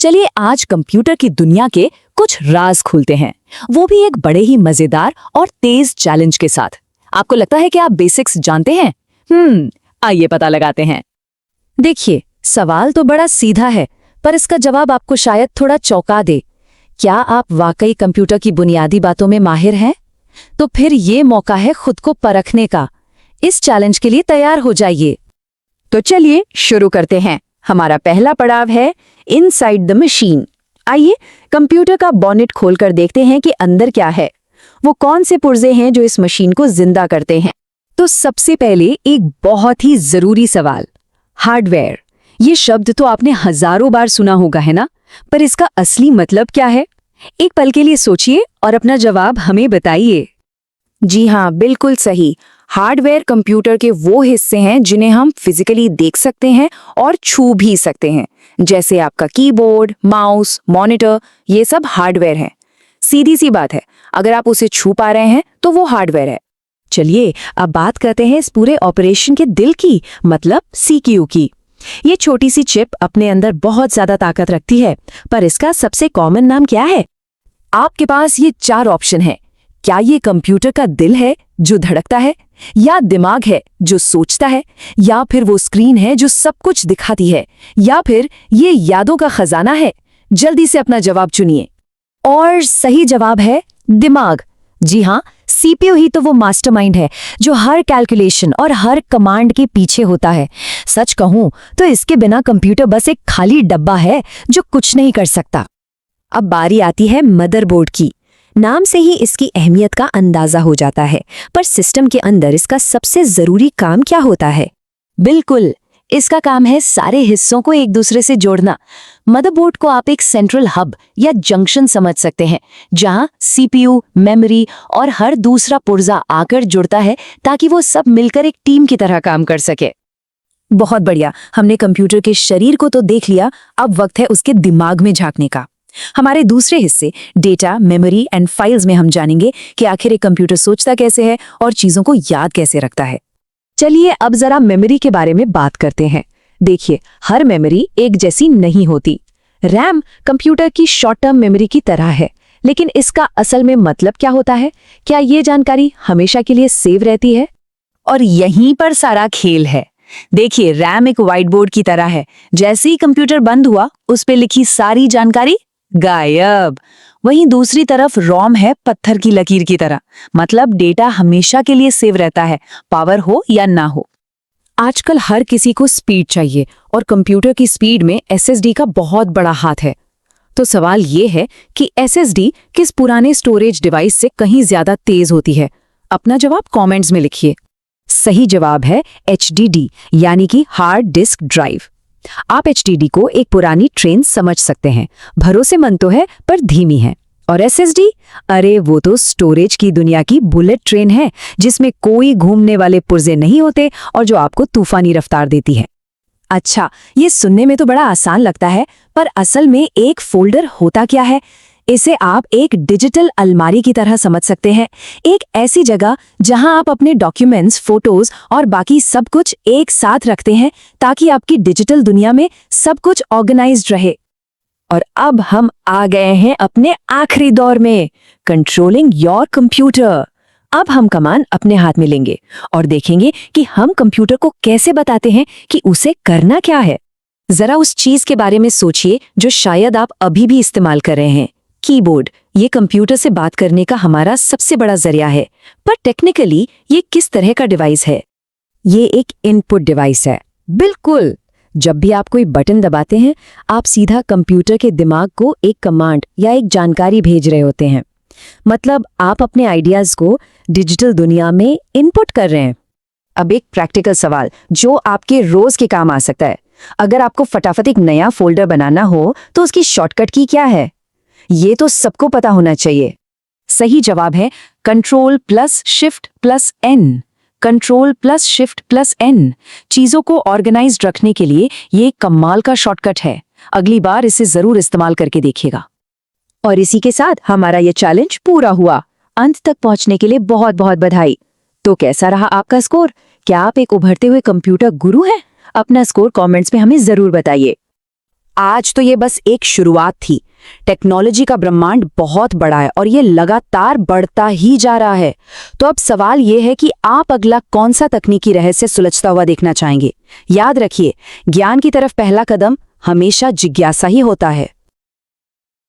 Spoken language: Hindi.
चलिए आज कंप्यूटर की दुनिया के कुछ राज खुलते हैं, वो भी एक बड़े ही मजेदार और तेज चैलेंज के साथ। आपको लगता है कि आप बेसिक्स जानते हैं? आइए पता लगाते हैं। देखिए, सवाल तो बड़ा सीधा है, पर इसका जवाब आपको शायद थोड़ा चौंका दे। क्या आप वाकई कंप्यूटर की बुनियादी बातों में माहिर हैं? तो फिर ये मौका है खुद को परखने का। इस चैलेंज के लिए तैयार हो जाइए। तो चलिए शुरू करते हैं। हमारा पहला पड़ाव है इनसाइड द मशीन। आइए कंप्यूटर का बॉनेट खोलकर देखते हैं कि अंदर क्या है। वो कौन से पुर्जे हैं जो इस मशीन को जिंदा करते हैं। तो सबसे पहले एक बहुत ही जरूरी सवाल, हार्डवेयर। ये शब्द तो आपने हजारों बार सुना होगा, है ना? पर इसका असली मतलब क्या है? एक पल के लिए सोचिए और अपना जवाब हमें बताइए। जी हाँ, बिल्कुल सही। हार्डवेयर कंप्यूटर के वो हिस्से हैं जिन्हें हम फिजिकली देख सकते हैं और छू भी सकते हैं, जैसे आपका कीबोर्ड, माउस, मॉनिटर, ये सब हार्डवेयर हैं। सीधी सी बात है, अगर आप उसे छू पा रहे हैं तो वो हार्डवेयर है। चलिए अब बात करते हैं इस पूरे ऑपरेशन के दिल की, मतलब सीपीयू की। ये छोटी सी चिप अपने अंदर बहुत ज्यादा ताकत रखती है, पर इसका सबसे कॉमन नाम क्या है? आपके पास ये 4 ऑप्शन है। क्या ये कंप्यूटर का दिल है जो धड़कता है, या दिमाग है जो सोचता है, या फिर वो स्क्रीन है जो सब कुछ दिखाती है, या फिर ये यादों का खजाना है? जल्दी से अपना जवाब चुनिए। और सही जवाब है दिमाग। जी हाँ, सीपीयू ही तो वो मास्टरमाइंड है जो हर कैलकुलेशन और हर कमांड के पीछे होता है। सच कहूं तो इसके बिना कंप्यूटर बस एक खाली डब्बा है जो कुछ नहीं कर सकता। अब बारी आती है मदरबोर्ड की। नाम से ही इसकी अहमियत का अंदाजा हो जाता है, पर सिस्टम के अंदर इसका सबसे जरूरी काम क्या होता है? बिल्कुल, इसका काम है सारे हिस्सों को एक दूसरे से जोड़ना। मदरबोर्ड को आप एक सेंट्रल हब या जंक्शन समझ सकते हैं, जहां सीपीयू, मेमोरी और हर दूसरा पुर्जा आकर जुड़ता है ताकि वो सब मिलकर एक टीम की तरह काम कर सके। बहुत बढ़िया, हमने कंप्यूटर के शरीर को तो देख लिया, अब वक्त है उसके दिमाग में झांकने का। हमारे दूसरे हिस्से डेटा, मेमोरी एंड फाइल्स में हम जानेंगे कि आखिर एक कंप्यूटर सोचता कैसे है और चीजों को याद कैसे रखता है। चलिए अब जरा मेमोरी के बारे में बात करते हैं। देखिए, हर मेमोरी एक जैसी नहीं होती। रैम कंप्यूटर की शॉर्ट टर्म मेमोरी की तरह है, लेकिन इसका असल में मतलब क्या होता है? क्या ये जानकारी हमेशा के लिए सेव रहती है? और यहीं पर सारा खेल है। देखिए, रैम एक व्हाइट बोर्ड की तरह है। जैसे ही कंप्यूटर बंद हुआ, उस पे लिखी सारी जानकारी गायब। वहीं दूसरी तरफ रोम है पत्थर की लकीर की तरह, मतलब डेटा हमेशा के लिए सेव रहता है, पावर हो या ना हो। आजकल हर किसी को स्पीड चाहिए और कंप्यूटर की स्पीड में एसएसडी का बहुत बड़ा हाथ है। तो सवाल ये है कि एसएसडी किस पुराने स्टोरेज डिवाइस से कहीं ज्यादा तेज होती है? अपना जवाब कमेंट्स में लिखिए। सही जवाब है एचडीडी, यानी कि हार्ड डिस्क ड्राइव। आप एचडीडी को एक पुरानी ट्रेन समझ सकते हैं, भरोसेमंद तो है पर धीमी है। और एसएसडी, अरे वो तो स्टोरेज की दुनिया की बुलेट ट्रेन है, जिसमें कोई घूमने वाले पुर्जे नहीं होते और जो आपको तूफानी रफ्तार देती है। अच्छा, ये सुनने में तो बड़ा आसान लगता है, पर असल में एक फोल्डर होता क्या है? इसे आप एक डिजिटल अलमारी की तरह समझ सकते हैं। एक ऐसी जगह जहां आप अपने डॉक्यूमेंट्स, फोटोज और बाकी सब कुछ एक साथ रखते हैं ताकि आपकी डिजिटल दुनिया में सब कुछ ऑर्गेनाइज्ड रहे। और अब हम आ गए हैं अपने आखिरी दौर में, कंट्रोलिंग योर कंप्यूटर। अब हम कमान अपने हाथ में लेंगे और देखेंगे कि हम कंप्यूटर को कैसे बताते हैं कि उसे करना क्या है। जरा उस चीज के बारे में सोचिए जो शायद आप अभी भी इस्तेमाल कर रहे हैं, कीबोर्ड। ये कंप्यूटर से बात करने का हमारा सबसे बड़ा जरिया है, पर टेक्निकली ये किस तरह का डिवाइस है? ये एक इनपुट डिवाइस है। बिल्कुल, जब भी आप कोई बटन दबाते हैं, आप सीधा कंप्यूटर के दिमाग को एक कमांड या एक जानकारी भेज रहे होते हैं। मतलब आप अपने आइडियाज को डिजिटल दुनिया में इनपुट कर रहे हैं। अब एक प्रैक्टिकल सवाल जो आपके रोज के काम आ सकता है। अगर आपको फटाफट एक नया फोल्डर बनाना हो तो उसकी शॉर्टकट की क्या है? ये तो सबको पता होना चाहिए। सही जवाब है control plus shift plus N. Control plus shift plus N. चीजों को ऑर्गेनाइज्ड रखने के लिए ये कमाल का शॉर्टकट है। अगली बार इसे जरूर इस्तेमाल करके देखिएगा। और इसी के साथ हमारा ये चैलेंज पूरा हुआ। अंत तक पहुंचने के लिए बहुत बहुत बधाई। तो कैसा रहा आपका स्कोर? क्या आप एक उभरते हुए कंप्यूटर गुरु हैं? अपना स्कोर कमेंट्स में हमें जरूर बताइए। आज तो ये बस एक शुरुआत थी। टेक्नोलॉजी का ब्रह्मांड बहुत बड़ा है और ये लगातार बढ़ता ही जा रहा है। तो अब सवाल ये है कि आप अगला कौन सा तकनीकी रहस्य सुलझता हुआ देखना चाहेंगे। याद रखिए, ज्ञान की तरफ पहला कदम हमेशा जिज्ञासा ही होता है।